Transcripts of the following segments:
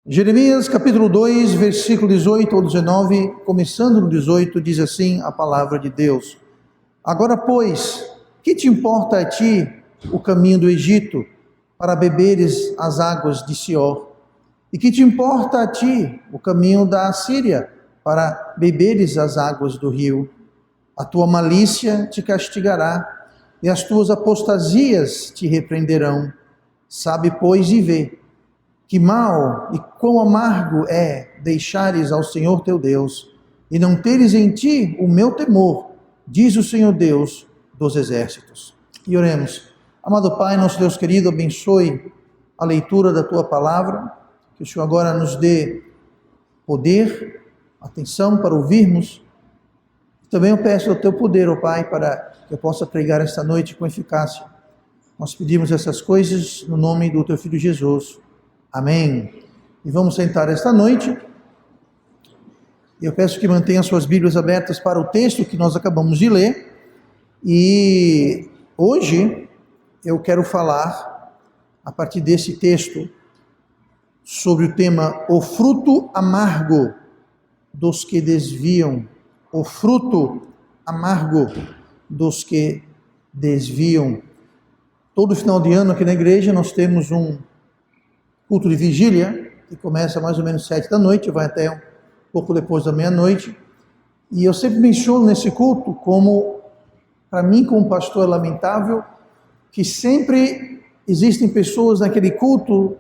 Jeremias capítulo 2, versículo 18 ao 19, começando no 18, diz assim a palavra de Deus: Agora, pois, que te importa a ti o caminho do Egito, para beberes as águas de Sior? E que te importa a ti o caminho da Assíria, para beberes as águas do rio? A tua malícia te castigará, e as tuas apostasias te repreenderão. Sabe, pois, e vê que mal e quão amargo é deixares ao Senhor teu Deus, e não teres em ti o meu temor, diz o Senhor Deus dos exércitos. E oremos. Amado Pai, nosso Deus querido, abençoe a leitura da tua palavra, que o Senhor agora nos dê poder, atenção para ouvirmos. Também eu peço o teu poder, ó Pai, para que eu possa pregar esta noite com eficácia. Nós pedimos essas coisas no nome do teu Filho Jesus. Amém. E vamos sentar esta noite. Eu peço que mantenha suas Bíblias abertas para o texto que nós acabamos de ler. E hoje eu quero falar, a partir desse texto, sobre o tema o fruto amargo dos que desviam. O fruto amargo dos que desviam. Todo final de ano aqui na igreja nós temos um culto de vigília, que começa mais ou menos 7 da noite, vai até um pouco depois da meia-noite. E eu sempre menciono nesse culto como, para mim como pastor, é lamentável que sempre existem pessoas naquele culto,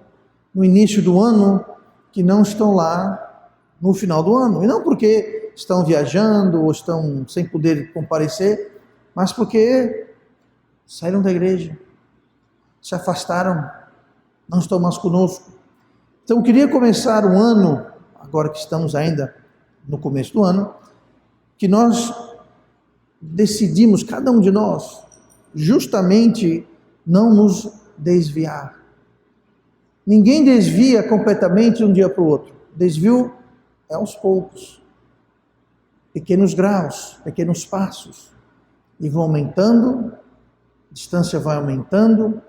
no início do ano, que não estão lá no final do ano. E não porque estão viajando ou estão sem poder comparecer, mas porque saíram da igreja, se afastaram, não estão mais conosco. Então eu queria começar um ano, agora que estamos ainda no começo do ano, que nós decidimos, cada um de nós, justamente não nos desviar. Ninguém desvia completamente de um dia para o outro. Desvio é aos poucos, pequenos graus, pequenos passos, e vão aumentando, a distância vai aumentando,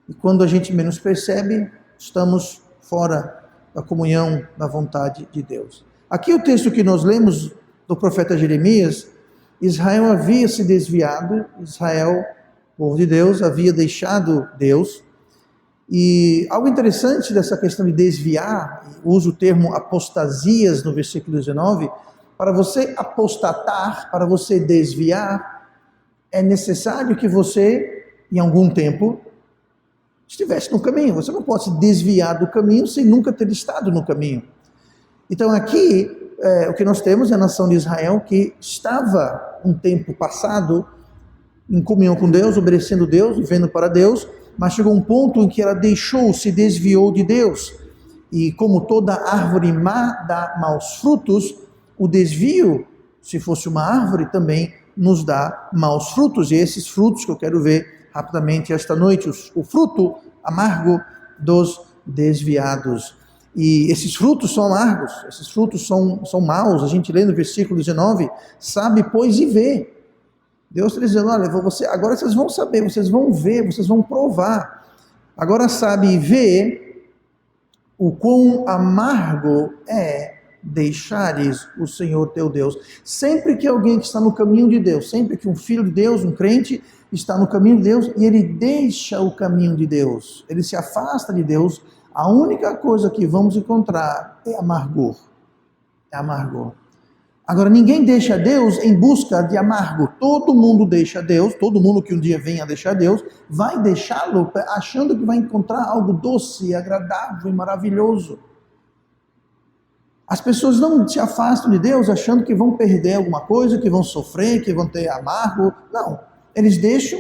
e quando a gente menos percebe, estamos fora da comunhão da vontade de Deus. Aqui o texto que nós lemos do profeta Jeremias, Israel havia se desviado, Israel, povo de Deus, havia deixado Deus. E algo interessante dessa questão de desviar, uso o termo apostasias no versículo 19, para você apostatar, para você desviar, é necessário que você, em algum tempo, estivesse no caminho. Você não pode se desviar do caminho sem nunca ter estado no caminho. Então aqui, o que nós temos é a nação de Israel que estava um tempo passado em comunhão com Deus, obedecendo Deus, vivendo para Deus, mas chegou um ponto em que ela se desviou de Deus. E como toda árvore má dá maus frutos, o desvio, se fosse uma árvore, também nos dá maus frutos. E esses frutos que eu quero ver rapidamente esta noite, o fruto amargo dos desviados. E esses frutos são amargos, esses frutos são maus. A gente lê no versículo 19, sabe, pois, e vê. Deus está dizendo, olha, agora vocês vão saber, vocês vão ver, vocês vão provar. Agora sabe e vê o quão amargo é deixares o Senhor teu Deus. Sempre que alguém que está no caminho de Deus, sempre que um filho de Deus, um crente, está no caminho de Deus e ele deixa o caminho de Deus, ele se afasta de Deus, a única coisa que vamos encontrar é amargor. É amargor. Agora, ninguém deixa Deus em busca de amargo. Todo mundo deixa Deus, todo mundo que um dia venha a deixar Deus, vai deixá-lo achando que vai encontrar algo doce, agradável e maravilhoso. As pessoas não se afastam de Deus achando que vão perder alguma coisa, que vão sofrer, que vão ter amargo. Não. Eles deixam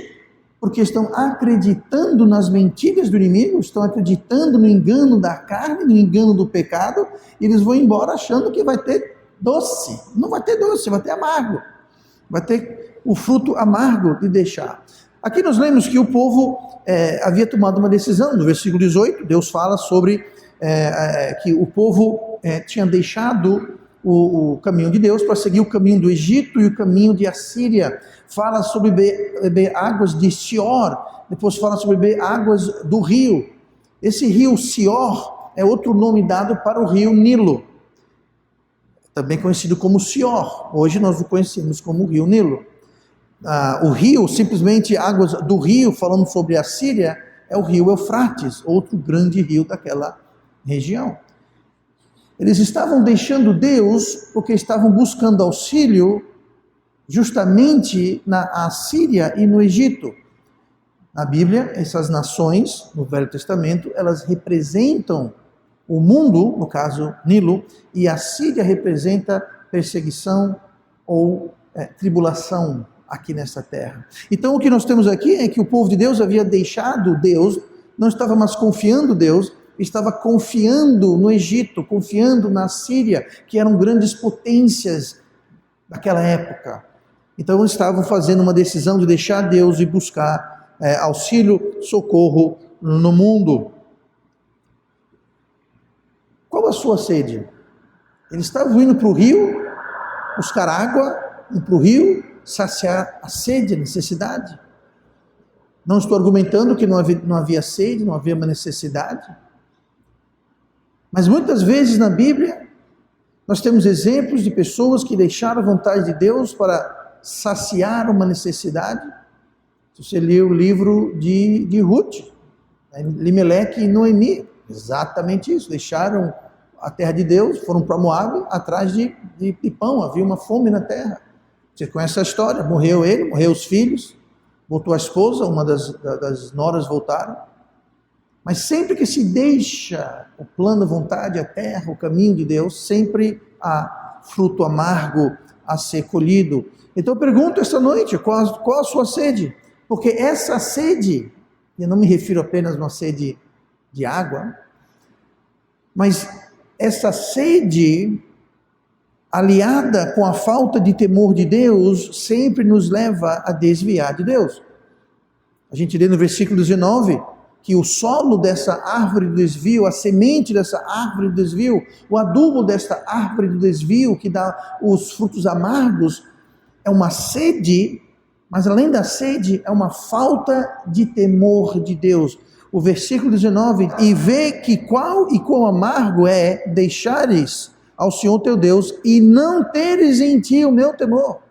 porque estão acreditando nas mentiras do inimigo, estão acreditando no engano da carne, no engano do pecado, e eles vão embora achando que vai ter doce. Não vai ter doce, vai ter amargo. Vai ter o fruto amargo de deixar. Aqui nós lemos que o povo havia tomado uma decisão. No versículo 18, Deus fala sobre que o povo tinha deixado o caminho de Deus para seguir o caminho do Egito e o caminho de Assíria. Fala sobre beber águas de Sior, depois fala sobre beber águas do rio. Esse rio Sior é outro nome dado para o rio Nilo, também conhecido como Sior. Hoje nós o conhecemos como o rio Nilo. O rio, simplesmente águas do rio, falando sobre a Síria, é o rio Eufrates, outro grande rio daquela região. Eles estavam deixando Deus porque estavam buscando auxílio justamente na Assíria e no Egito. Na Bíblia, essas nações, no Velho Testamento, elas representam o mundo, no caso Nilo, e a Síria representa perseguição ou tribulação aqui nessa terra. Então o que nós temos aqui é que o povo de Deus havia deixado Deus, não estava mais confiando em Deus, estava confiando no Egito, confiando na Síria, que eram grandes potências daquela época. Então eles estavam fazendo uma decisão de deixar Deus e buscar auxílio, socorro no mundo. Qual a sua sede? Eles estavam indo para o rio, buscar água, ir para o rio, saciar a sede, a necessidade. Não estou argumentando que não havia sede, não havia uma necessidade. Mas muitas vezes na Bíblia, nós temos exemplos de pessoas que deixaram a vontade de Deus para saciar uma necessidade. Se você ler o livro de Ruth, Elimeleque e Noemi, exatamente isso, deixaram a terra de Deus, foram para Moabe atrás de pão, havia uma fome na terra. Você conhece a história, morreu ele, morreu os filhos, voltou a esposa, uma das noras voltaram. Mas sempre que se deixa o plano, a vontade, a terra, o caminho de Deus, sempre há fruto amargo a ser colhido. Então eu pergunto esta noite, qual a sua sede? Porque essa sede, eu não me refiro apenas a uma sede de água, mas essa sede, aliada com a falta de temor de Deus, sempre nos leva a desviar de Deus. A gente lê no versículo 19, que o solo dessa árvore do desvio, a semente dessa árvore do desvio, o adubo desta árvore do desvio, que dá os frutos amargos, é uma sede, mas além da sede, é uma falta de temor de Deus. O versículo 19, e vê que quão amargo é deixares ao Senhor teu Deus e não teres em ti o meu temor.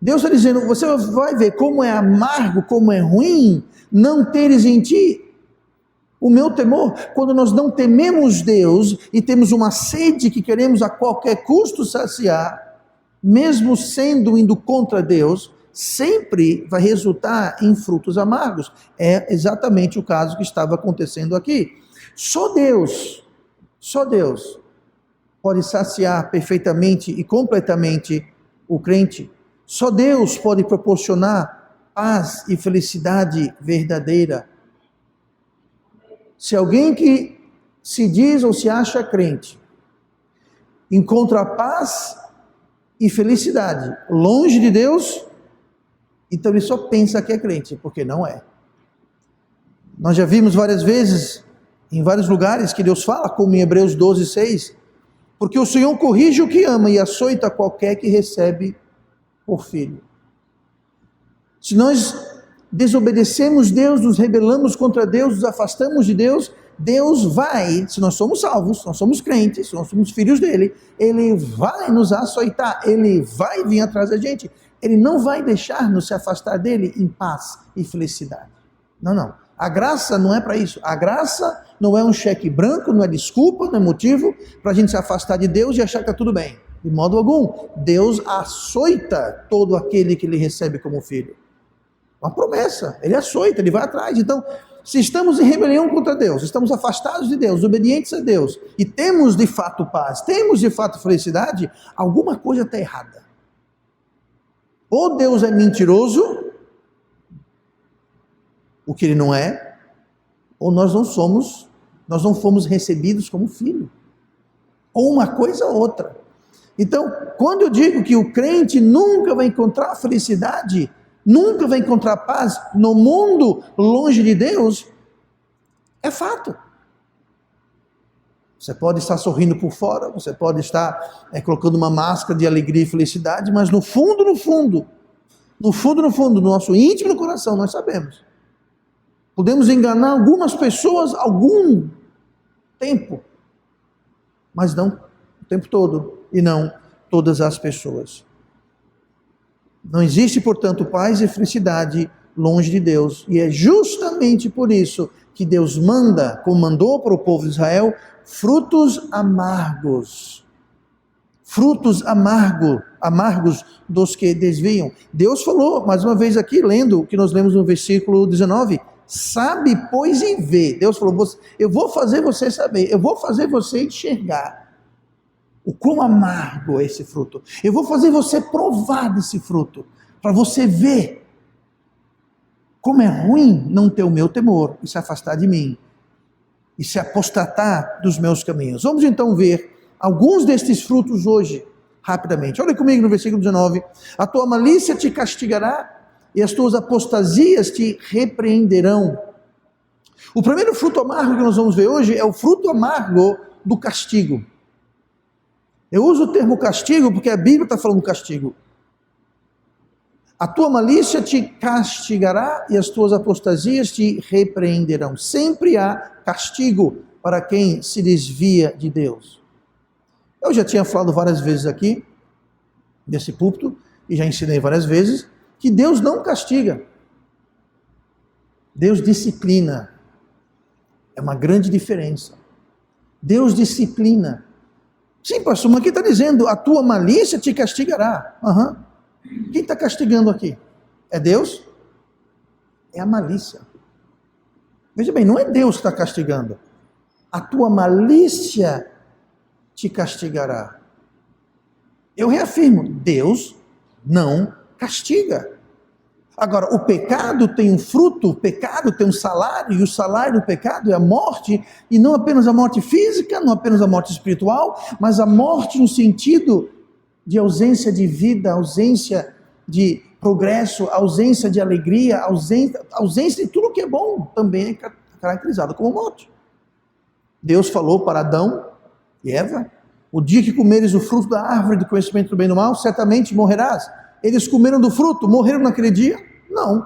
Deus está dizendo, você vai ver como é amargo, como é ruim, não teres em ti o meu temor. Quando nós não tememos Deus e temos uma sede que queremos a qualquer custo saciar, mesmo indo contra Deus, sempre vai resultar em frutos amargos. É exatamente o caso que estava acontecendo aqui. Só Deus pode saciar perfeitamente e completamente o crente. Só Deus pode proporcionar paz e felicidade verdadeira. Se alguém que se diz ou se acha crente encontra paz e felicidade longe de Deus, então ele só pensa que é crente, porque não é. Nós já vimos várias vezes, em vários lugares, que Deus fala, como em Hebreus 12:6, porque o Senhor corrige o que ama e açoita qualquer que recebe por filho. Se nós desobedecemos Deus, nos rebelamos contra Deus, nos afastamos de Deus, Deus vai, se nós somos salvos, se nós somos crentes, se nós somos filhos dele, ele vai nos açoitar, ele vai vir atrás da gente, ele não vai deixar-nos se afastar dele em paz e felicidade. Não. A graça não é para isso. A graça não é um cheque branco, não é desculpa, não é motivo para a gente se afastar de Deus e achar que está tudo bem. De modo algum. Deus açoita todo aquele que ele recebe como filho. Uma promessa. Ele açoita, ele vai atrás. Então, se estamos em rebelião contra Deus, estamos afastados de Deus, obedientes a Deus, e temos de fato paz, temos de fato felicidade, alguma coisa está errada. Ou Deus é mentiroso, o que ele não é, ou nós não fomos recebidos como filho. Ou uma coisa ou outra. Então, quando eu digo que o crente nunca vai encontrar felicidade, nunca vai encontrar paz no mundo longe de Deus, é fato. Você pode estar sorrindo por fora, você pode estar colocando uma máscara de alegria e felicidade, mas no fundo, no nosso íntimo coração, nós sabemos. Podemos enganar algumas pessoas algum tempo, mas não o tempo todo, e não todas as pessoas. Não existe, portanto, paz e felicidade longe de Deus, e é justamente por isso que Deus manda, como mandou para o povo de Israel, frutos amargos dos que desviam. Deus falou, mais uma vez aqui, lendo o que nós lemos no versículo 19, sabe, pois, e vê. Deus falou, eu vou fazer você saber, eu vou fazer você enxergar o quão amargo é esse fruto. Eu vou fazer você provar desse fruto, para você ver como é ruim não ter o meu temor e se afastar de mim, e se apostatar dos meus caminhos. Vamos então ver alguns destes frutos hoje, rapidamente. Olha comigo no versículo 19. A tua malícia te castigará, e as tuas apostasias te repreenderão. O primeiro fruto amargo que nós vamos ver hoje é o fruto amargo do castigo. Eu uso o termo castigo porque a Bíblia está falando castigo. A tua malícia te castigará e as tuas apostasias te repreenderão. Sempre há castigo para quem se desvia de Deus. Eu já tinha falado várias vezes aqui, nesse púlpito, e já ensinei várias vezes, que Deus não castiga. Deus disciplina. É uma grande diferença. Deus disciplina. Sim, pastor, mas aqui está dizendo, a tua malícia te castigará. Quem está castigando aqui? É Deus? É a malícia. Veja bem, não é Deus que está castigando. A tua malícia te castigará. Eu reafirmo, Deus não castiga. Agora, o pecado tem um fruto, o pecado tem um salário, e o salário do pecado é a morte, e não apenas a morte física, não apenas a morte espiritual, mas a morte no sentido de ausência de vida, ausência de progresso, ausência de alegria, ausência de tudo que é bom, também é caracterizado como morte. Deus falou para Adão e Eva, o dia que comeres o fruto da árvore do conhecimento do bem e do mal, certamente morrerás. Eles comeram do fruto, morreram naquele dia? Não.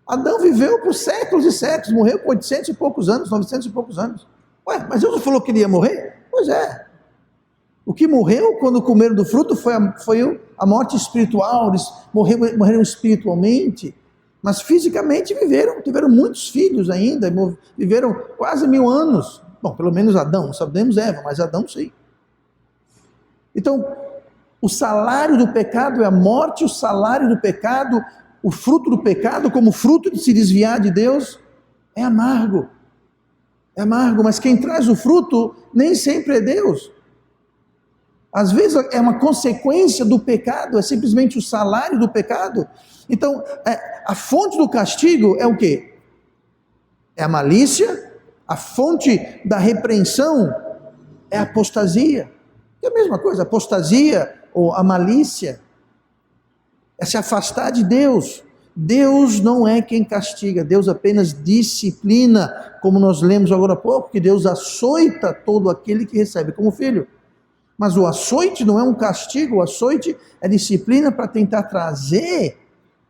Adão viveu por séculos e séculos, morreu por 800 e poucos anos, 900 e poucos anos. Ué, mas Deus não falou que ele ia morrer? Pois é. O que morreu quando comeram do fruto foi a morte espiritual, eles morreram espiritualmente, mas fisicamente tiveram muitos filhos ainda, viveram quase 1000 anos. Bom, pelo menos Adão, não sabemos Eva, mas Adão sim. Então, o salário do pecado é a morte, o salário do pecado, o fruto do pecado, como fruto de se desviar de Deus, é amargo. É amargo, mas quem traz o fruto nem sempre é Deus. Às vezes é uma consequência do pecado, é simplesmente o salário do pecado. Então, a fonte do castigo é o quê? É a malícia, a fonte da repreensão é a apostasia. É a mesma coisa, a apostasia ou a malícia é se afastar de Deus. Deus não é quem castiga, Deus apenas disciplina, como nós lemos agora há pouco, que Deus açoita todo aquele que recebe como filho. Mas o açoite não é um castigo, o açoite é disciplina para tentar trazer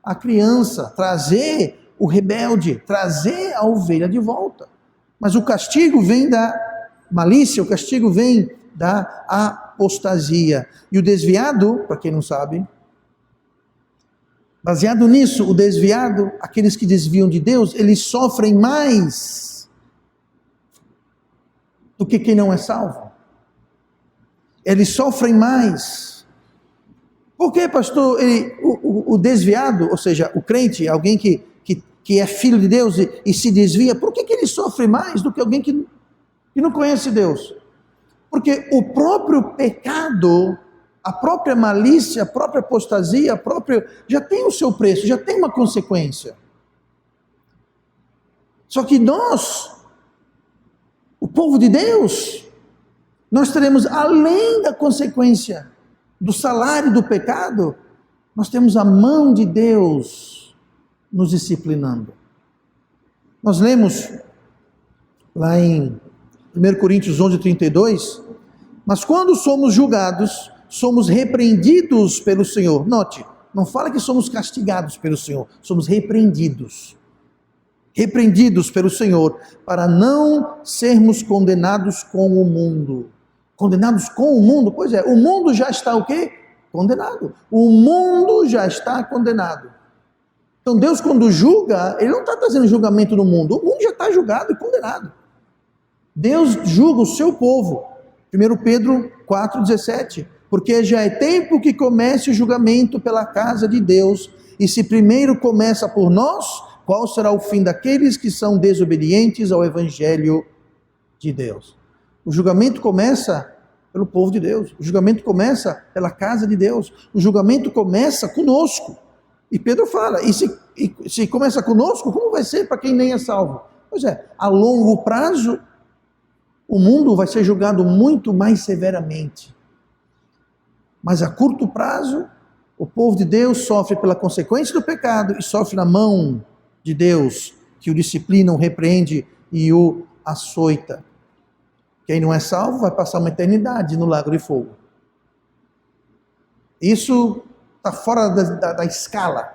a criança, trazer o rebelde, trazer a ovelha de volta. Mas o castigo vem da malícia, o castigo vem da apostasia. E o desviado, para quem não sabe, baseado nisso, o desviado, aqueles que desviam de Deus, eles sofrem mais do que quem não é salvo. Eles sofrem mais. Por que, pastor? O desviado, ou seja, o crente, alguém que é filho de Deus e se desvia, por que ele sofre mais do que alguém que não conhece Deus? Porque o próprio pecado, a própria malícia, a própria apostasia, já tem o seu preço, já tem uma consequência. Só que nós, o povo de Deus, nós teremos, além da consequência do salário do pecado, nós temos a mão de Deus nos disciplinando. Nós lemos lá em 1 Coríntios 11:32, mas quando somos julgados, somos repreendidos pelo Senhor. Note, não fala que somos castigados pelo Senhor, somos repreendidos. repreendidos pelo Senhor, para não sermos condenados com o mundo. Condenados com o mundo? Pois é, o mundo já está o quê? Condenado. O mundo já está condenado. Então Deus, quando julga, Ele não está trazendo julgamento no mundo. O mundo já está julgado e condenado. Deus julga o seu povo. 1 Pedro 4,17. Porque já é tempo que comece o julgamento pela casa de Deus. E se primeiro começa por nós, qual será o fim daqueles que são desobedientes ao Evangelho de Deus? O julgamento começa pelo povo de Deus. O julgamento começa pela casa de Deus. O julgamento começa conosco. E Pedro fala, e se começa conosco, como vai ser para quem nem é salvo? Pois é, a longo prazo, o mundo vai ser julgado muito mais severamente. Mas a curto prazo, o povo de Deus sofre pela consequência do pecado e sofre na mão de Deus, que o disciplina, o repreende e o açoita. Quem não é salvo vai passar uma eternidade no lago de fogo. Isso está fora da escala.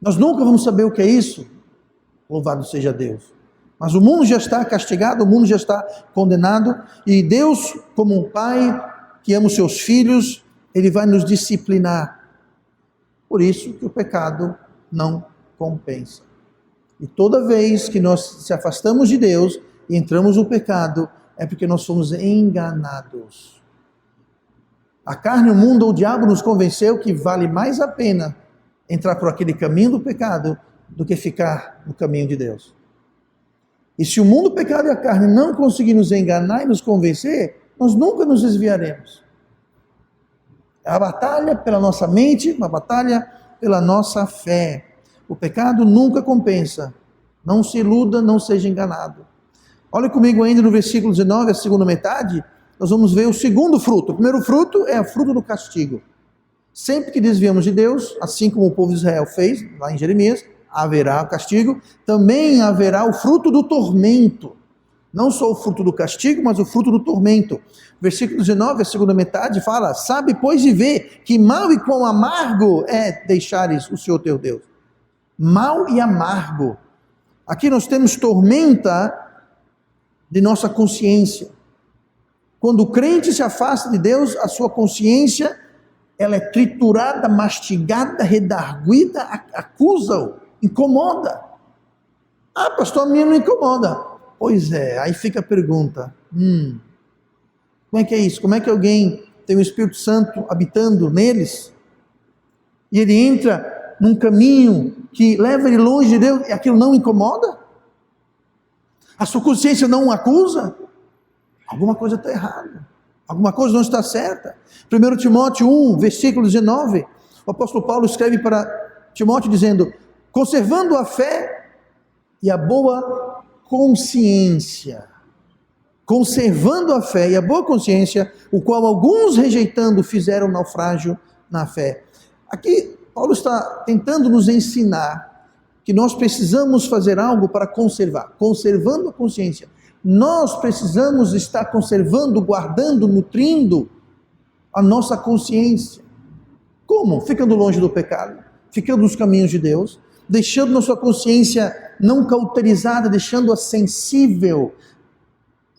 Nós nunca vamos saber o que é isso. Louvado seja Deus. Mas o mundo já está castigado, o mundo já está condenado. E Deus, como um pai que ama os seus filhos, Ele vai nos disciplinar. Por isso que o pecado não compensa. E toda vez que nós se afastamos de Deus e entramos no pecado, é porque nós fomos enganados. A carne, o mundo, o diabo nos convenceu que vale mais a pena entrar por aquele caminho do pecado do que ficar no caminho de Deus. E se o mundo, o pecado e a carne não conseguir nos enganar e nos convencer, nós nunca nos desviaremos. É a batalha pela nossa mente, uma batalha pela nossa fé. O pecado nunca compensa. Não se iluda, não seja enganado. Olha comigo ainda no versículo 19, a segunda metade, nós vamos ver o segundo fruto. O primeiro fruto é o fruto do castigo. Sempre que desviamos de Deus, assim como o povo de Israel fez, lá em Jeremias, haverá o castigo, também haverá o fruto do tormento. Não só o fruto do castigo, mas o fruto do tormento. Versículo 19, a segunda metade, fala: sabe, pois, e vê que mal e quão amargo é deixares o Senhor teu Deus. Mal e amargo. Aqui nós temos tormenta de nossa consciência. Quando o crente se afasta de Deus, a sua consciência, ela é triturada, mastigada, redarguida, acusa-o, incomoda. Ah, pastor, a minha não incomoda. Pois é, aí fica a pergunta, como é que é isso? Como é que alguém tem o Espírito Santo habitando neles, e ele entra num caminho que leva ele longe de Deus, e aquilo não incomoda? A sua consciência não o acusa? Alguma coisa está errada, alguma coisa não está certa. 1 Timóteo 1, versículo 19, o apóstolo Paulo escreve para Timóteo dizendo: conservando a fé e a boa consciência, conservando a fé e a boa consciência, o qual alguns rejeitando fizeram naufrágio na fé. Aqui Paulo está tentando nos ensinar que nós precisamos fazer algo para conservar, conservando a consciência. Nós precisamos estar conservando, guardando, nutrindo a nossa consciência. Como? Ficando longe do pecado, ficando nos caminhos de Deus, deixando a sua consciência não cauterizada, deixando-a sensível.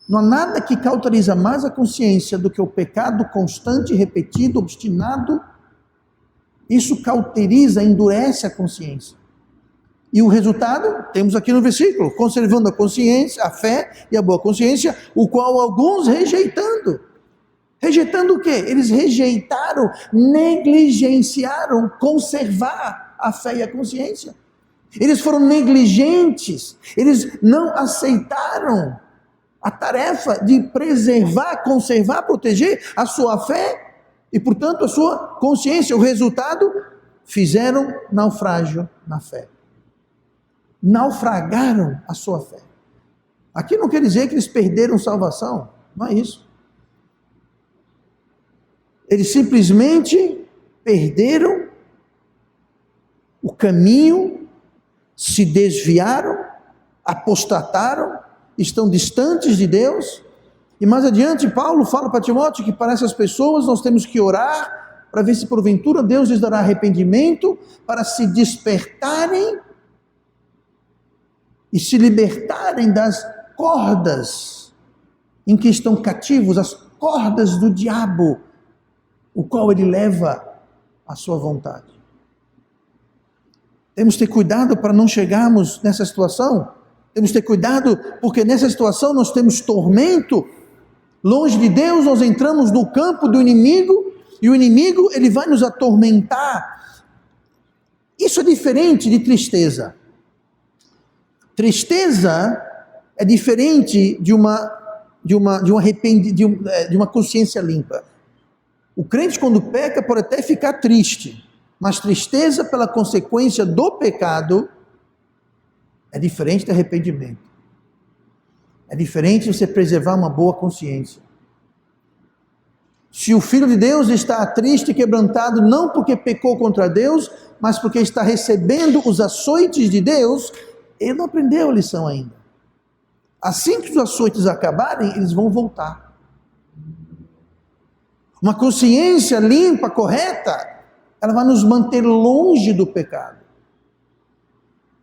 Não há nada que cauteriza mais a consciência do que o pecado constante, repetido, obstinado. Isso cauteriza, endurece a consciência. E o resultado, temos aqui no versículo: conservando a consciência, a fé e a boa consciência, o qual alguns rejeitando. Rejeitando o quê? Eles rejeitaram, negligenciaram conservar a fé e a consciência. Eles foram negligentes, eles não aceitaram a tarefa de preservar, conservar, proteger a sua fé e, portanto, a sua consciência. O resultado, fizeram naufrágio na fé. Naufragaram a sua fé. Aqui não quer dizer que eles perderam salvação, não é isso. Eles simplesmente perderam o caminho, se desviaram, apostataram, estão distantes de Deus. E mais adiante Paulo fala para Timóteo que para essas pessoas nós temos que orar para ver se porventura Deus lhes dará arrependimento, para se despertarem e se libertarem das cordas em que estão cativos, as cordas do diabo, o qual ele leva à sua vontade. Temos que ter cuidado para não chegarmos nessa situação. Temos que ter cuidado porque nessa situação nós temos tormento. Longe de Deus nós entramos no campo do inimigo e o inimigo ele vai nos atormentar. Isso é diferente de tristeza. Tristeza é diferente de uma consciência limpa. O crente quando peca pode até ficar triste, mas tristeza pela consequência do pecado é diferente de arrependimento. É diferente de você preservar uma boa consciência. Se o Filho de Deus está triste e quebrantado, não porque pecou contra Deus, mas porque está recebendo os açoites de Deus, ele não aprendeu a lição ainda. Assim que os açoites acabarem, eles vão voltar. Uma consciência limpa, correta, ela vai nos manter longe do pecado.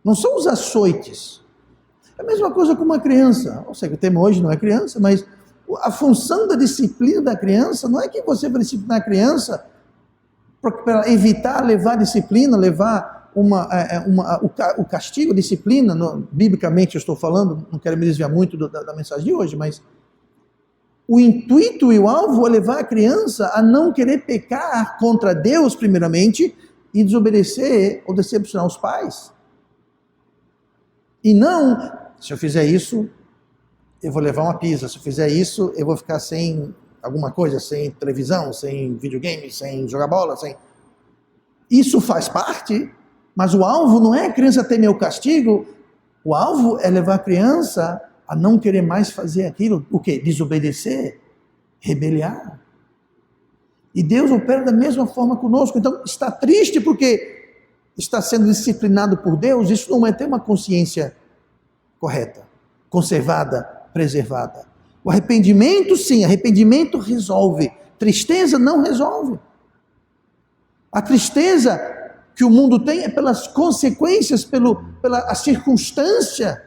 Não são os açoites. É a mesma coisa com uma criança. Eu sei que o tema hoje não é criança, mas a função da disciplina da criança não é que você vai disciplinar a criança para evitar levar a disciplina, levar o castigo, a disciplina, biblicamente eu estou falando, não quero me desviar muito da mensagem de hoje, mas o intuito e o alvo é levar a criança a não querer pecar contra Deus primeiramente e desobedecer ou decepcionar os pais. E não, se eu fizer isso, eu vou levar uma pizza, se eu fizer isso, eu vou ficar sem alguma coisa, sem televisão, sem videogame, sem jogar bola, sem... Isso faz parte, mas o alvo não é a criança ter meu castigo, o alvo é levar a criança a não querer mais fazer aquilo, o quê? Desobedecer, rebeliar. E Deus opera da mesma forma conosco, então está triste porque está sendo disciplinado por Deus, isso não é ter uma consciência correta, conservada, preservada. O arrependimento, sim, arrependimento resolve. Tristeza não resolve. A tristeza que o mundo tem é pelas consequências, pela circunstância.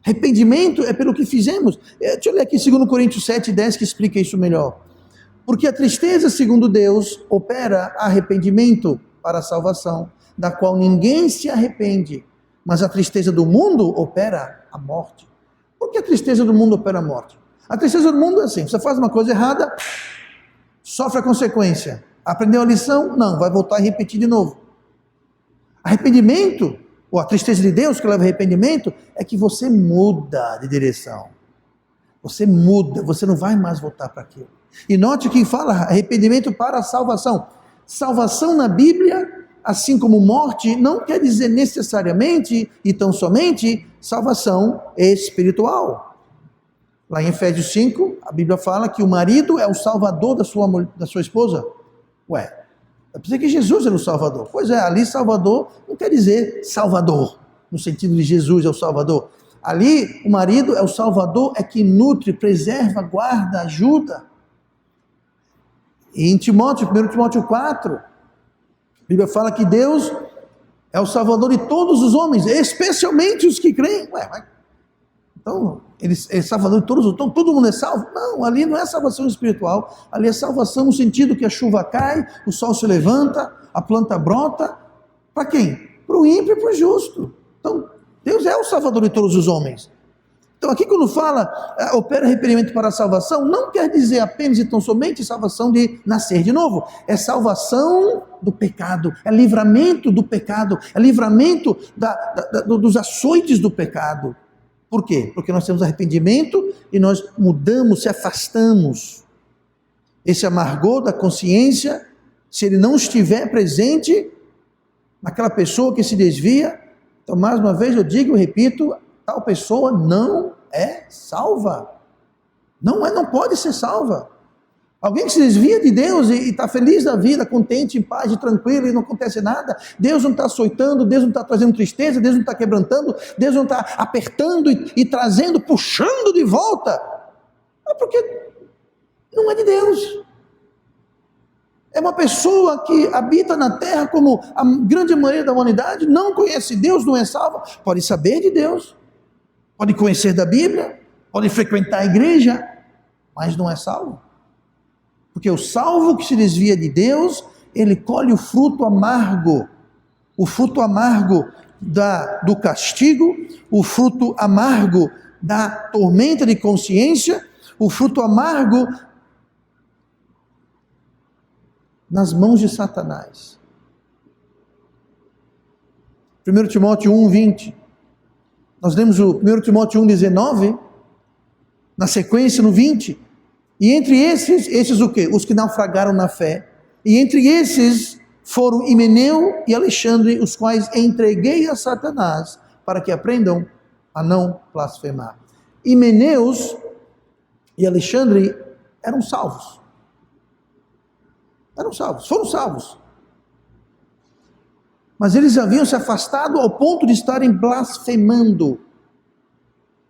Arrependimento é pelo que fizemos. Deixa eu ler aqui 2 Coríntios 7:10 que explica isso melhor. Porque a tristeza, segundo Deus, opera arrependimento para a salvação, da qual ninguém se arrepende, mas a tristeza do mundo opera a morte. Por que a tristeza do mundo opera a morte? A tristeza do mundo é assim, você faz uma coisa errada, sofre a consequência. Aprendeu a lição? Não, vai voltar e repetir de novo. Arrependimento, ou a tristeza de Deus que leva ao arrependimento, é que você muda de direção. Você muda, você não vai mais voltar para aquilo. E note que fala arrependimento para a salvação. Salvação na Bíblia, assim como morte, não quer dizer necessariamente e tão somente salvação espiritual. Lá em Efésios 5, a Bíblia fala que o marido é o salvador da sua esposa. Ué, eu pensei que Jesus era o salvador. Pois é, ali salvador não quer dizer salvador, no sentido de Jesus é o salvador. Ali o marido é o salvador, é que nutre, preserva, guarda, ajuda. E em Timóteo, 1 Timóteo 4, a Bíblia fala que Deus é o salvador de todos os homens, especialmente os que creem. Ué, mas, então, ele é salvador de todos, então todo mundo é salvo? Não, ali não é salvação espiritual, ali é salvação no sentido que a chuva cai, o sol se levanta, a planta brota. Para quem? Para o ímpio e para o justo. Então, Deus é o salvador de todos os homens. Então aqui quando fala, opera arrependimento para a salvação, não quer dizer apenas e tão somente salvação de nascer de novo. É salvação do pecado, é livramento do pecado, é livramento dos açoites do pecado. Por quê? Porque nós temos arrependimento e nós mudamos, se afastamos. Esse amargor da consciência, se ele não estiver presente naquela pessoa que se desvia, então mais uma vez eu digo e repito, tal pessoa não é salva. Não pode ser salva. Alguém que se desvia de Deus e está feliz da vida, contente, em paz e tranquilo, e não acontece nada, Deus não está açoitando, Deus não está trazendo tristeza, Deus não está quebrantando, Deus não está apertando e trazendo, puxando de volta. É porque não é de Deus. É uma pessoa que habita na terra como a grande maioria da humanidade, não conhece Deus, não é salva, pode saber de Deus, pode conhecer da Bíblia, pode frequentar a igreja, mas não é salvo. Porque o salvo que se desvia de Deus, ele colhe o fruto amargo do castigo, o fruto amargo da tormenta de consciência, o fruto amargo nas mãos de Satanás. 1 Timóteo 1:20. Nós lemos o 1 Timóteo 1:19, na sequência no 20. E entre esses o quê? Os que naufragaram na fé. E entre esses foram Himeneu e Alexandre, os quais entreguei a Satanás, para que aprendam a não blasfemar. Himeneus e Alexandre eram salvos. Foram salvos. Mas eles haviam se afastado ao ponto de estarem blasfemando.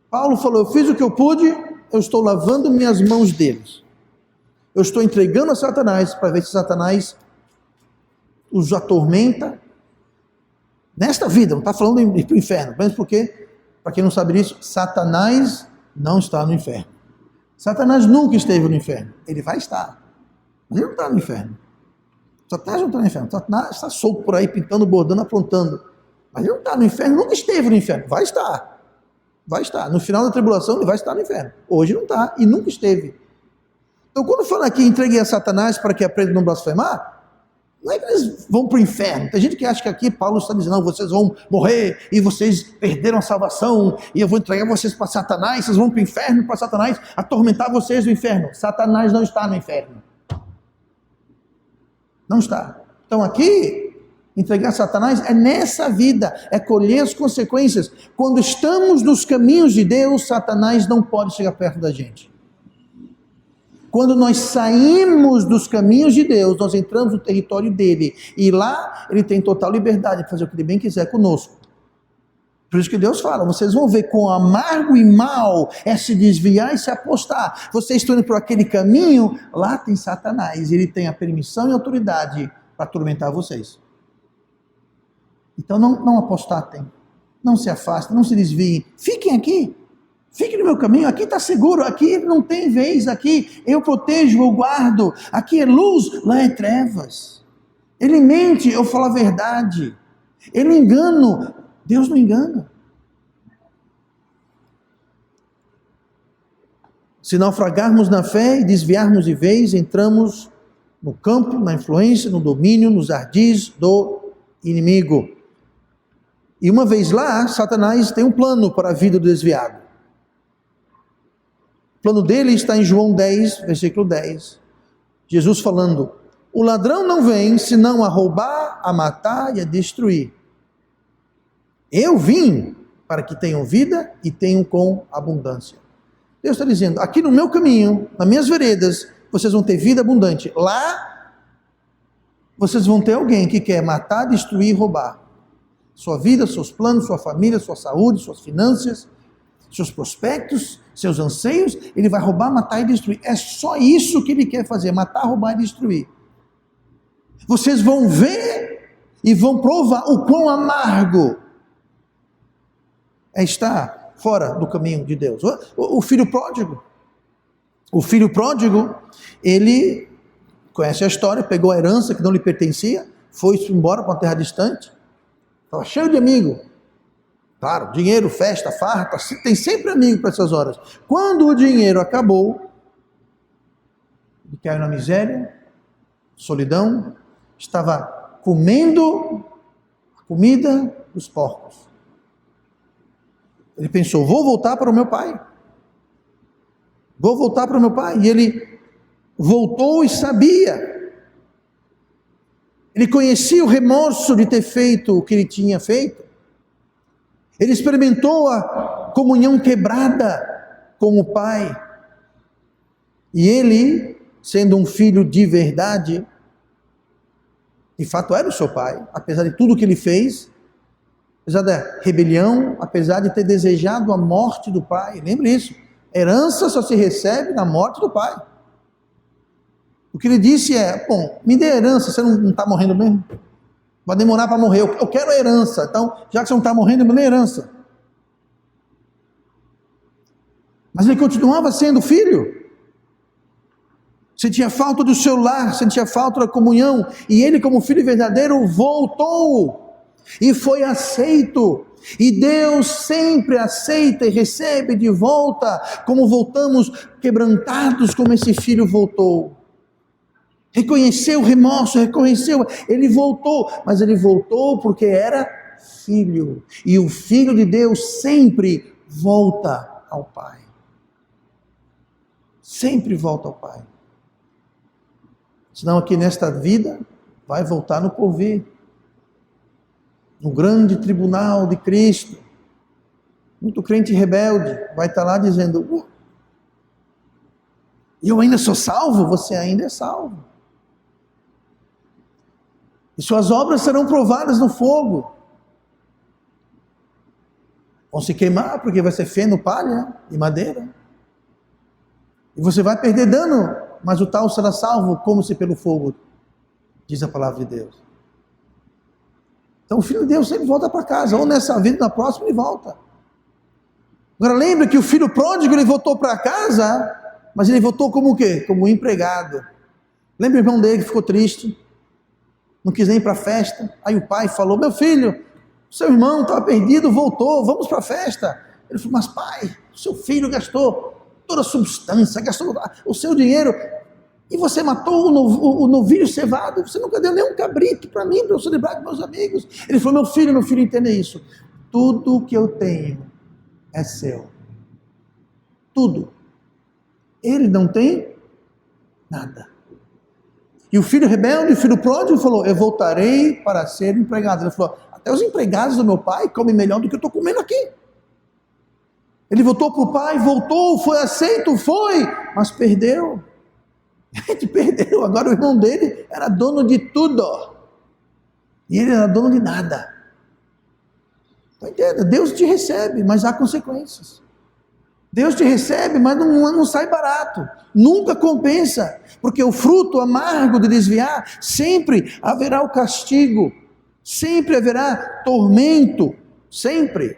Paulo falou: eu fiz o que eu pude, eu estou lavando minhas mãos deles. Eu estou entregando a Satanás para ver se Satanás os atormenta nesta vida. Não está falando de ir para o inferno. Mas porque, para quem não sabe disso, Satanás não está no inferno. Satanás nunca esteve no inferno. Ele vai estar. Mas ele não está no inferno. Satanás não está no inferno. Satanás está solto por aí, pintando, bordando, aprontando. Mas ele não está no inferno, nunca esteve no inferno. Vai estar. Vai estar. No final da tribulação, ele vai estar no inferno. Hoje não está e nunca esteve. Então, quando fala aqui, entreguei a Satanás para que aprenda a não blasfemar, não é que eles vão para o inferno. Tem gente que acha que aqui Paulo está dizendo: não, vocês vão morrer e vocês perderam a salvação e eu vou entregar vocês para Satanás, vocês vão para o inferno, para Satanás atormentar vocês no inferno. Satanás não está no inferno. Não está. Então aqui, entregar Satanás é nessa vida, é colher as consequências. Quando estamos nos caminhos de Deus, Satanás não pode chegar perto da gente. Quando nós saímos dos caminhos de Deus, nós entramos no território dele, e lá ele tem total liberdade de fazer o que ele bem quiser conosco. Por isso que Deus fala: vocês vão ver quão amargo e mal é se desviar e se apostar. Vocês estão indo por aquele caminho, lá tem Satanás, ele tem a permissão e autoridade para atormentar vocês. Então não apostatem, não se afastem, não se desviem, fiquem aqui. Fique no meu caminho, aqui está seguro, aqui não tem vez, aqui eu protejo, eu guardo, aqui é luz, lá é trevas. Ele mente, eu falo a verdade. Ele engana, Deus não engana. Se naufragarmos na fé e desviarmos de vez, entramos no campo, na influência, no domínio, nos ardis do inimigo. E uma vez lá, Satanás tem um plano para a vida do desviado. O plano dele está em João 10, versículo 10. Jesus falando: o ladrão não vem senão a roubar, a matar e a destruir. Eu vim para que tenham vida e tenham com abundância. Deus está dizendo: aqui no meu caminho, nas minhas veredas, vocês vão ter vida abundante. Lá, vocês vão ter alguém que quer matar, destruir e roubar. Sua vida, seus planos, sua família, sua saúde, suas finanças, seus prospectos, seus anseios. Ele vai roubar, matar e destruir. É só isso que ele quer fazer: matar, roubar e destruir. Vocês vão ver e vão provar o quão amargo é estar fora do caminho de Deus. O filho pródigo. O filho pródigo, ele conhece a história, pegou a herança que não lhe pertencia, foi embora para uma terra distante, estava cheio de amigos. Claro, dinheiro, festa, farra, tem sempre amigo para essas horas. Quando o dinheiro acabou, ele caiu na miséria, solidão, estava comendo a comida dos porcos. Ele pensou: vou voltar para o meu pai. Vou voltar para o meu pai. E ele voltou e sabia. Ele conhecia o remorso de ter feito o que ele tinha feito. Ele experimentou a comunhão quebrada com o pai. E ele, sendo um filho de verdade, de fato era o seu pai, apesar de tudo que ele fez, apesar da rebelião, apesar de ter desejado a morte do pai. Lembre isso: herança só se recebe na morte do pai. O que ele disse é: bom, me dê herança, você não está morrendo mesmo? Vai demorar para morrer, eu quero a herança, então já que você não está morrendo, me dê herança. Mas ele continuava sendo filho. Sentia falta do seu lar, sentia falta da comunhão. E ele, como filho verdadeiro, voltou. E foi aceito. E Deus sempre aceita e recebe de volta, como voltamos quebrantados, como esse filho voltou. Reconheceu o remorso, reconheceu, ele voltou, mas ele voltou porque era filho. E o filho de Deus sempre volta ao Pai. Sempre volta ao Pai. Senão aqui nesta vida, vai voltar no porvir. No grande tribunal de Cristo. Muito crente rebelde vai estar lá dizendo, eu ainda sou salvo? Você ainda é salvo. E suas obras serão provadas no fogo. Vão se queimar porque vai ser feno, palha e madeira. E você vai perder dano, mas o tal será salvo como se pelo fogo, diz a palavra de Deus. Então o Filho de Deus sempre volta para casa, ou nessa vida, na próxima ele volta. Agora lembra que o filho pródigo, ele voltou para casa, mas ele voltou como o quê? Como um empregado. Lembra o irmão dele que ficou triste? Não quis nem ir para a festa. Aí o pai falou, meu filho, seu irmão estava perdido, voltou, vamos para a festa. Ele falou, mas pai, seu filho gastou toda a substância, gastou o seu dinheiro, e você matou o novilho cevado, você nunca deu nem um cabrito para mim, para eu celebrar com meus amigos. Ele falou, meu filho, entenda isso, tudo que eu tenho é seu. Tudo. Ele não tem nada. E o filho rebelde, o filho pródigo falou, eu voltarei para ser empregado. Ele falou, até os empregados do meu pai comem melhor do que eu estou comendo aqui. Ele voltou para o pai, voltou, foi aceito, foi, mas perdeu. Ele perdeu. Agora o irmão dele era dono de tudo. E ele era dono de nada. Então entenda, Deus te recebe, mas há consequências. Deus te recebe, mas não sai barato. Nunca compensa. Porque o fruto amargo de desviar, sempre haverá o castigo. Sempre haverá tormento. Sempre.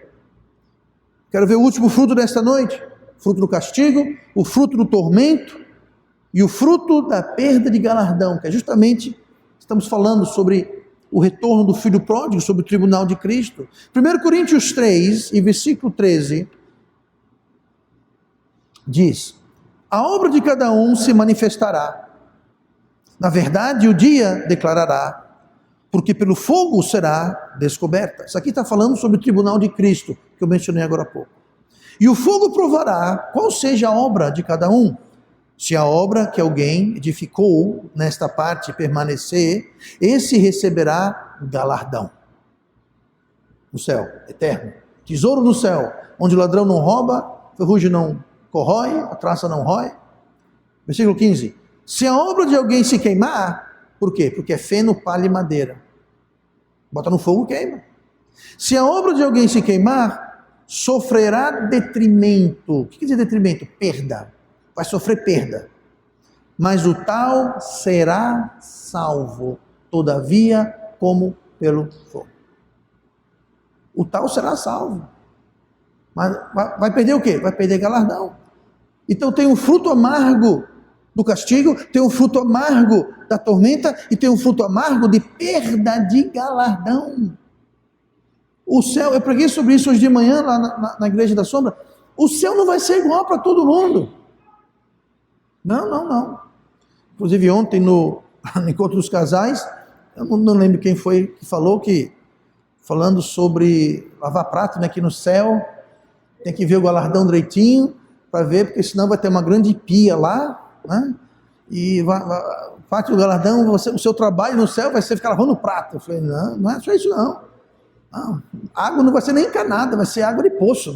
Quero ver o último fruto desta noite. Fruto do castigo, o fruto do tormento e o fruto da perda de galardão, que é justamente, estamos falando sobre o retorno do filho pródigo, sobre o tribunal de Cristo. 1 Coríntios 3, e versículo 13, diz, a obra de cada um se manifestará. Na verdade, o dia declarará, porque pelo fogo será descoberta. Isso aqui está falando sobre o tribunal de Cristo, que eu mencionei agora há pouco. E o fogo provará qual seja a obra de cada um. Se a obra que alguém edificou nesta parte permanecer, esse receberá galardão no céu, eterno. Tesouro no céu, onde o ladrão não rouba, ferrugem não corrói, a traça não rói. Versículo 15. Se a obra de alguém se queimar, por quê? Porque é feno, palha e madeira. Bota no fogo, queima. Se a obra de alguém se queimar, sofrerá detrimento. O que quer dizer detrimento? Perda. Vai sofrer perda. Mas o tal será salvo, todavia, como pelo fogo. O tal será salvo. Mas vai perder o quê? Vai perder galardão. Então tem um fruto amargo do castigo, tem um fruto amargo da tormenta e tem um fruto amargo de perda de galardão. O céu, eu preguei sobre isso hoje de manhã lá na Igreja da Sombra. O céu não vai ser igual para todo mundo. Não. Inclusive ontem no encontro dos casais, eu não lembro quem foi que falou falando sobre lavar prato, né, aqui no céu, tem que ver o galardão direitinho, para ver, porque senão vai ter uma grande pia lá, né, e parte do galardão, o seu trabalho no céu vai ser ficar lavando prato. Eu falei, não é só isso não. A água não vai ser nem encanada, vai ser água de poço.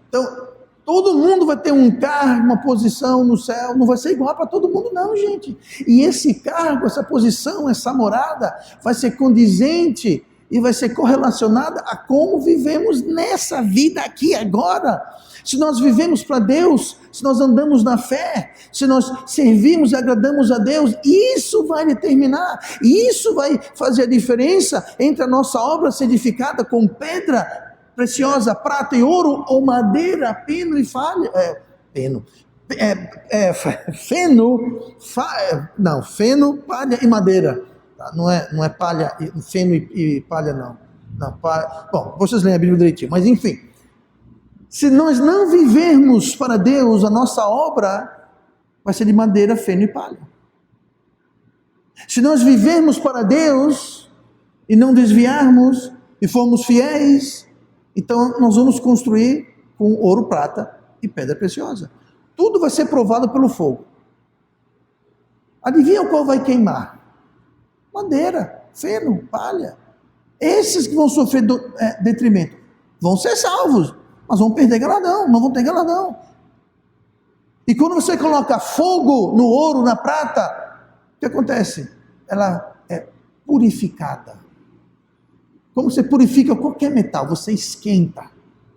Então, todo mundo vai ter um cargo, uma posição no céu, não vai ser igual para todo mundo não, gente. E esse cargo, essa posição, essa morada, vai ser condizente e vai ser correlacionada a como vivemos nessa vida aqui agora. Se nós vivemos para Deus, se nós andamos na fé, se nós servimos e agradamos a Deus, isso vai determinar, isso vai fazer a diferença entre a nossa obra ser edificada com pedra preciosa, prata e ouro, ou madeira, feno, palha e madeira. Tá? Não é palha, feno e palha, não. Não, palha. Bom, vocês leem a Bíblia direitinho, mas enfim. Se nós não vivermos para Deus, a nossa obra vai ser de madeira, feno e palha. Se nós vivermos para Deus e não desviarmos e formos fiéis, então nós vamos construir com ouro, prata e pedra preciosa. Tudo vai ser provado pelo fogo. Adivinha qual vai queimar? Madeira, feno, palha. Esses que vão sofrer detrimento vão ser salvos, mas vão perder galardão, não vão ter galardão. E quando você coloca fogo no ouro, na prata, o que acontece? Ela é purificada. Como você purifica qualquer metal? Você esquenta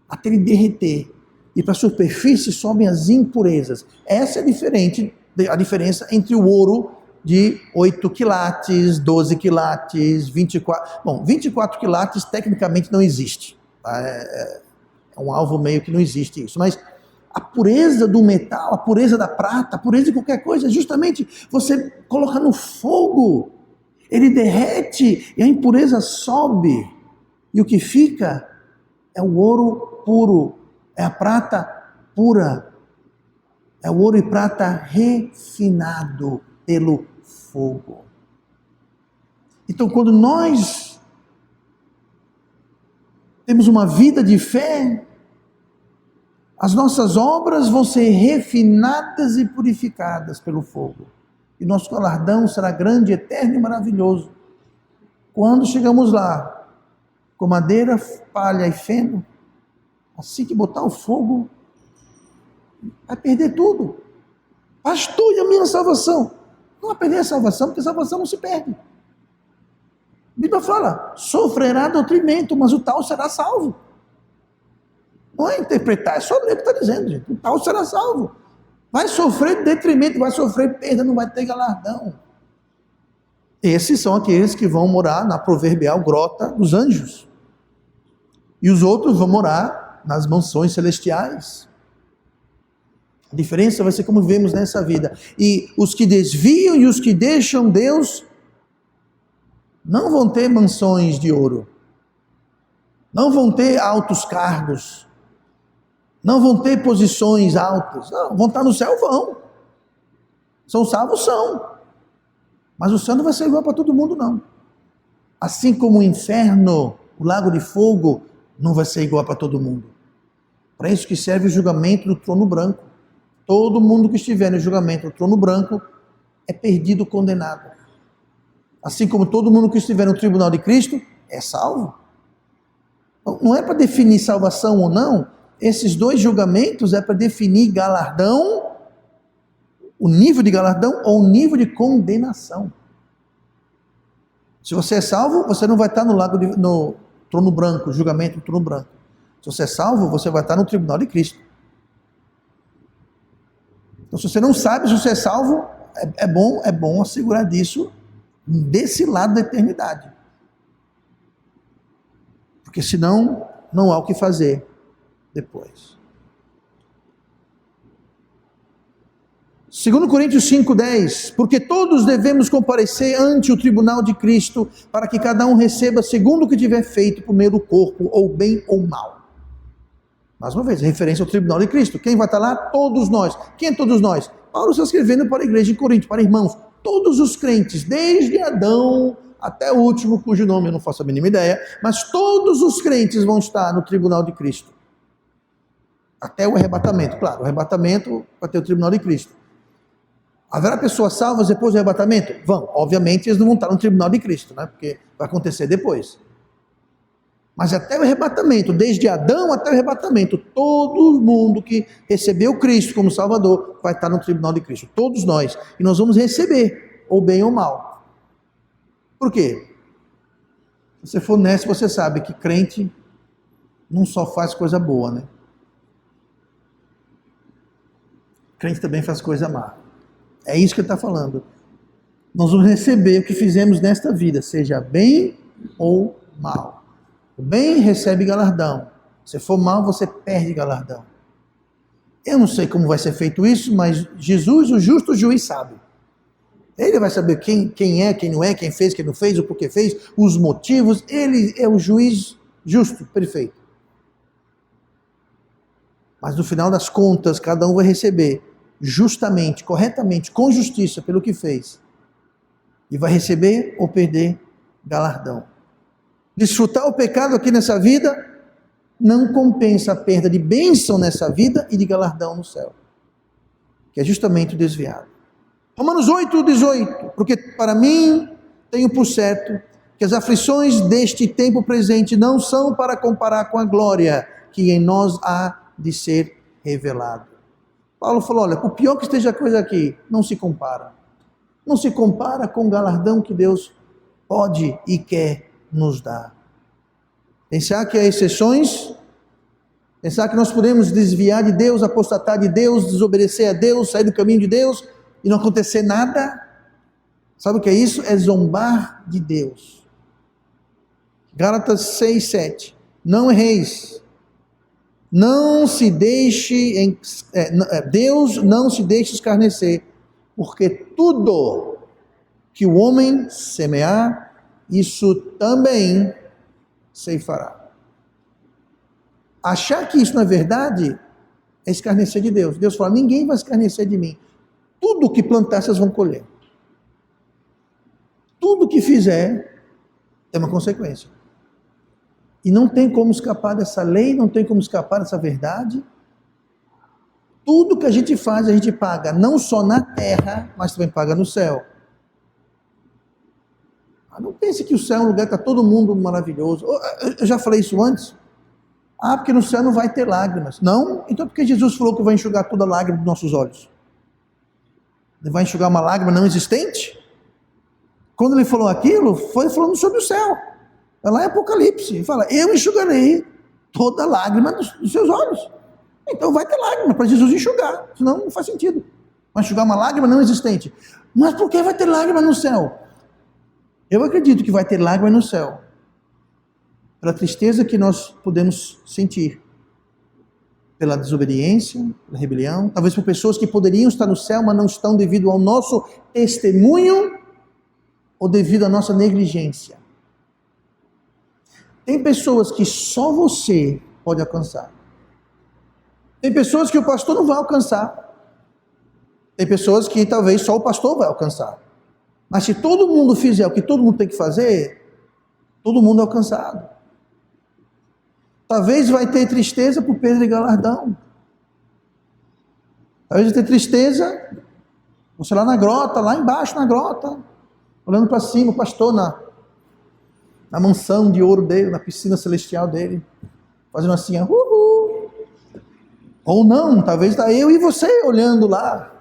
até ele derreter. E para a superfície sobem as impurezas. Essa é a diferença entre o ouro de 8 quilates, 12 quilates, 24... Bom, 24 quilates tecnicamente não existe. Tá? É um alvo meio que não existe isso. Mas a pureza do metal, a pureza da prata, a pureza de qualquer coisa, justamente você coloca no fogo, ele derrete e a impureza sobe. E o que fica é o ouro puro, é a prata pura, é o ouro e prata refinado pelo fogo. Então, quando nós temos uma vida de fé, as nossas obras vão ser refinadas e purificadas pelo fogo. E nosso galardão será grande, eterno e maravilhoso. Quando chegamos lá, com madeira, palha e feno, assim que botar o fogo, vai perder tudo. Pastor, e a minha salvação? Não vai perder a salvação, porque a salvação não se perde. A Bíblia fala, sofrerá detrimento, mas o tal será salvo. Não é interpretar, é só ler o que está dizendo, gente. O tal será salvo. Vai sofrer detrimento, vai sofrer perda, não vai ter galardão. Esses são aqueles que vão morar na proverbial grota dos anjos. E os outros vão morar nas mansões celestiais. A diferença vai ser como vemos nessa vida. E os que desviam e os que deixam Deus não vão ter mansões de ouro. Não vão ter altos cargos. Não vão ter posições altas. Não, vão estar no céu, vão. São salvos, são. Mas o céu não vai ser igual para todo mundo, não. Assim como o inferno, o lago de fogo, não vai ser igual para todo mundo. Para isso que serve o julgamento do trono branco. Todo mundo que estiver no julgamento do trono branco é perdido, condenado. Assim como todo mundo que estiver no tribunal de Cristo é salvo. Não é para definir salvação ou não. Esses dois julgamentos é para definir galardão, o nível de galardão ou o nível de condenação. Se você é salvo, você não vai estar no trono branco, julgamento do trono branco. Se você é salvo, você vai estar no tribunal de Cristo. Então, se você não sabe se você é salvo, é bom assegurar disso desse lado da eternidade. Porque senão, não há o que fazer depois. 2 Coríntios 5:10, porque todos devemos comparecer ante o tribunal de Cristo, para que cada um receba segundo o que tiver feito por meio do corpo, ou bem ou mal. Mais uma vez, referência ao tribunal de Cristo. Quem vai estar lá? Todos nós. Quem é todos nós? Paulo está escrevendo para a igreja de Corinto, para irmãos, todos os crentes, desde Adão até o último, cujo nome eu não faço a mínima ideia, mas todos os crentes vão estar no tribunal de Cristo. Até o arrebatamento, claro, o arrebatamento vai ter o tribunal de Cristo. Haverá pessoas salvas depois do arrebatamento? Vão, obviamente eles não vão estar no tribunal de Cristo, né? Porque vai acontecer depois. Mas até o arrebatamento, desde Adão até o arrebatamento, todo mundo que recebeu Cristo como Salvador vai estar no tribunal de Cristo, todos nós, e nós vamos receber, ou bem ou mal. Por quê? Se você for honesto, você sabe que crente não só faz coisa boa, né? Crente também faz coisa má. É isso que ele está falando. Nós vamos receber o que fizemos nesta vida, seja bem ou mal. O bem recebe galardão, Se for mal, você perde galardão. Eu não sei como vai ser feito isso, mas Jesus, o justo juiz, sabe. Ele vai saber quem é, quem não é, quem fez, quem não fez, o porquê fez, os motivos. Ele é o juiz justo, perfeito. Mas no final das contas, cada um vai receber justamente, corretamente, com justiça pelo que fez. E vai receber ou perder galardão. Desfrutar o pecado aqui nessa vida não compensa a perda de bênção nessa vida e de galardão no céu, que é justamente o desviado. Romanos 8:18, porque para mim tenho por certo que as aflições deste tempo presente não são para comparar com a glória que em nós há de ser revelado. Paulo falou, olha, por pior que esteja a coisa aqui, não se compara. Não se compara com o galardão que Deus pode e quer nos dar. Pensar que há exceções, pensar que nós podemos desviar de Deus, apostatar de Deus, desobedecer a Deus, sair do caminho de Deus e não acontecer nada. Sabe o que é isso? É zombar de Deus. Gálatas 6:7. Não erreis. Não se deixe, Deus não se deixe escarnecer, porque tudo que o homem semear, isso também ceifará. Achar que isso não é verdade é escarnecer de Deus. Deus fala, ninguém vai escarnecer de mim. Tudo que plantar, vocês vão colher. Tudo que fizer tem uma consequência. E não tem como escapar dessa lei, não tem como escapar dessa verdade. Tudo que a gente faz, a gente paga, não só na terra, mas também paga no céu. Não pense que o céu é um lugar que está todo mundo maravilhoso. Eu já falei isso antes. Porque no céu não vai ter lágrimas. Não? Então por que Jesus falou que vai enxugar toda lágrima dos nossos olhos? Ele vai enxugar uma lágrima não existente? Quando ele falou aquilo, foi falando sobre o céu. Lá em Apocalipse, ele fala, eu enxugarei toda lágrima dos seus olhos. Então vai ter lágrima para Jesus enxugar, senão não faz sentido. Vai enxugar uma lágrima não existente. Mas por que vai ter lágrima no céu? Eu acredito que vai ter lágrima no céu, pela tristeza que nós podemos sentir, pela desobediência, pela rebelião, talvez por pessoas que poderiam estar no céu, mas não estão devido ao nosso testemunho ou devido à nossa negligência. Tem pessoas que só você pode alcançar. Tem pessoas que o pastor não vai alcançar. Tem pessoas que talvez só o pastor vai alcançar. Mas se todo mundo fizer o que todo mundo tem que fazer, todo mundo é alcançado. Talvez vai ter tristeza por perda de galardão. Talvez vai ter tristeza, você lá na grota, lá embaixo na grota, olhando para cima, o pastor na mansão de ouro dele, na piscina celestial dele, fazendo assim, uhul. Ou não, talvez está eu e você olhando lá.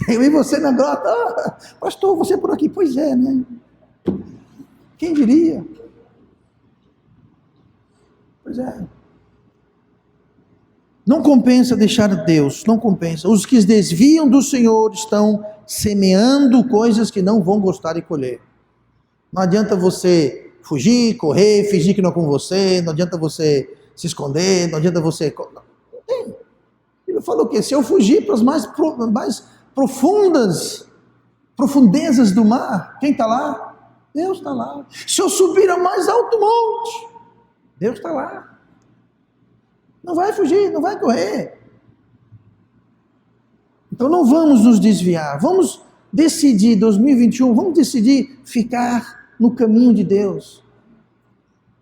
Eu e você na grota, pastor, você por aqui, pois é, né? Quem diria? Pois é. Não compensa deixar Deus, não compensa. Os que desviam do Senhor estão semeando coisas que não vão gostar de colher. Não adianta você fugir, correr, fingir que não é com você, não adianta você se esconder, não adianta você... Não tem. Ele falou que se eu fugir para as mais profundezas do mar, quem está lá? Deus está lá. Se eu subir ao mais alto monte, Deus está lá. Não vai fugir, não vai correr. Então não vamos nos desviar, vamos decidir, 2021, vamos decidir ficar no caminho de Deus.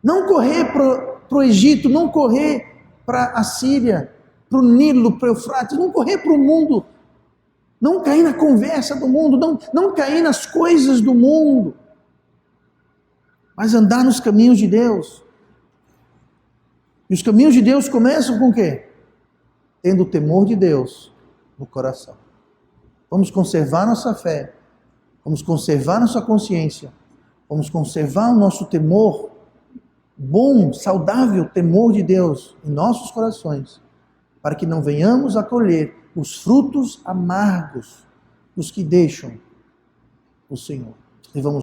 Não correr para o Egito, não correr para a Síria, para o Nilo, para o Eufrates, não correr para o mundo, não cair na conversa do mundo, não cair nas coisas do mundo, mas andar nos caminhos de Deus. E os caminhos de Deus começam com o quê? Tendo o temor de Deus no coração. Vamos conservar nossa fé, vamos conservar nossa consciência, vamos conservar o nosso temor, bom, saudável temor de Deus em nossos corações, para que não venhamos a colher os frutos amargos dos que deixam o Senhor. E vamos